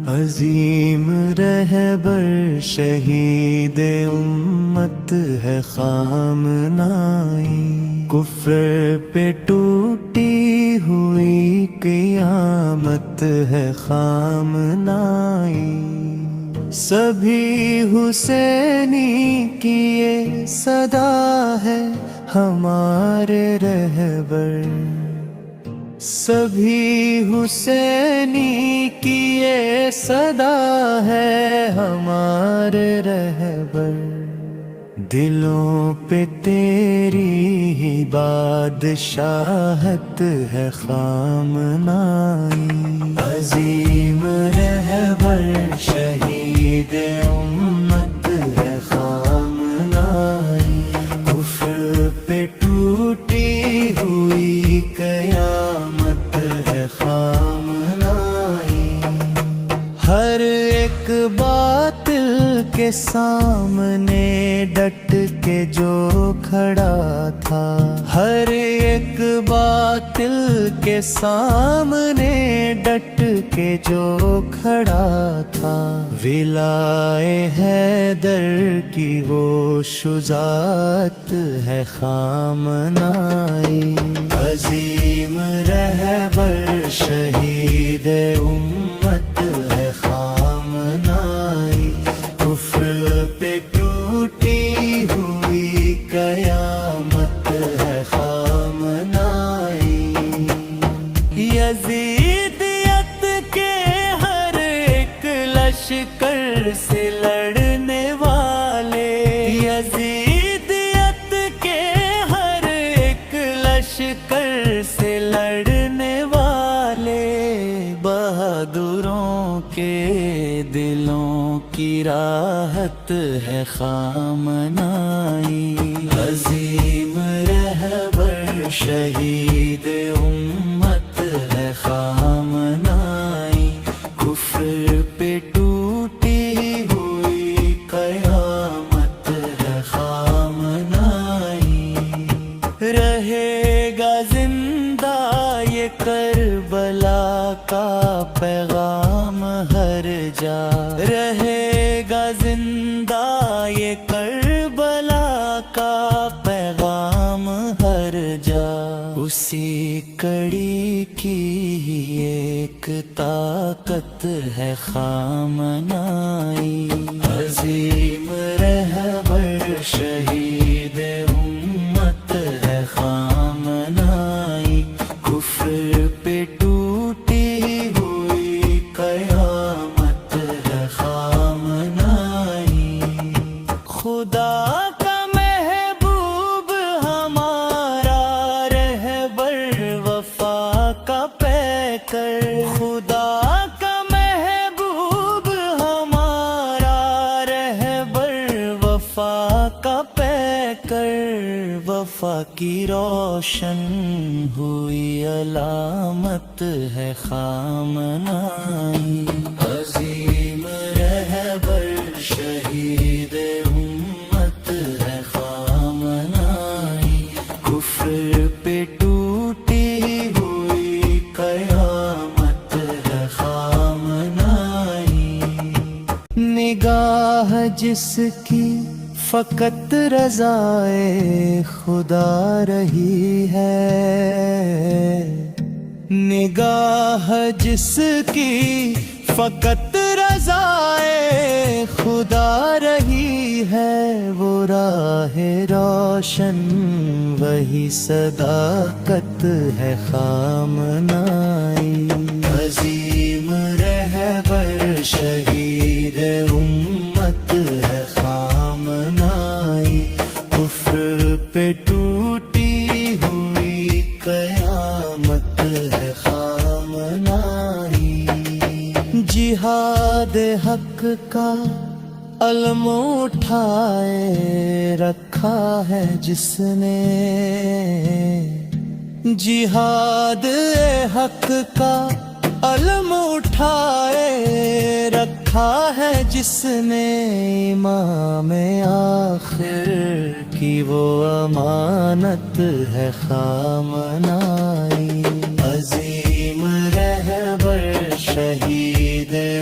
عظیم رہبر شہید امت ہے خامنائی، کفر پہ ٹوٹی ہوئی قیامت ہے خامنائی، سبھی حسینی کی یہ صدا ہے ہمارے رہبر، سبھی حسینی کی یہ صدا ہے ہمارے رہبر، دلوں پہ تیری ہی بادشاہت ہے خامنائی، عظیم رہبر شہید امت ہے خامنائی، کفر پہ ٹوٹی ہوئی قیامت ہے خامنائی، ہر ایک باطل کے سامنے ڈٹ کے جو کھڑا تھا، ہر ایک باطل کے سامنے ڈٹ کے جو کھڑا تھا، ولائے حیدر کی وہ شجاعت ہے خامنائی، عظیم رہبر شہید امت ہے خامنائی، کفر پہ ٹوٹی ہوئی قیامت ہے خامنائی، یزیدیت کے ہر ایک لشکر سے لڑنے والے، یزیدیت کے ہر ایک لشکر سے لڑنے والے، بہادروں کے دلوں کی راحت ہے خامنائی، عظیم رہبر شہید امت ہے خامنائی، کفر پہ ٹوٹی ہوئی قیامت ہے خامنائی، رہے گا زندہ یہ کربلا کا پیغام ہر جا، رہے گا زندہ یہ کربلا کا پیغام ہر جا، اسی کڑی کی ایک طاقت ہے خامنائی، عظیم رہبر شہید امت ہے خامنائی، کفر پہ ٹوٹی ہوئی قیامت ہے خامنائی، خدا کا محبوب ہمارا رہبر وفا کا پیکر، خدا کا محبوب ہمارا رہبر وفا کا پیکر، وفا کی روشن ہوئی علامت ہے خامنائی، عظیم رہبر شہید امت ہے خامنائی، کفر پہ ٹوٹی ہوئی قیامت ہے خامنائی، نگاہ جس کی فقط رضائے خدا رہی ہے، نگاہ جس کی فقط رضائے خدا رہی ہے، وہ راہ روشن وہی صداقت ہے خامنائی، عظیم رہبر شہید امت ہے خامنائی، کفر پہ ٹوٹی ہوئی قیامت ہے خامنائی، جہاد حق کا علم اٹھائے رکھا ہے جس نے، جہاد حق کا علم اٹھائے رکھا ہے جس نے، امام آخر کی وہ امانت ہے خامنائی، عظیم رہبر شہید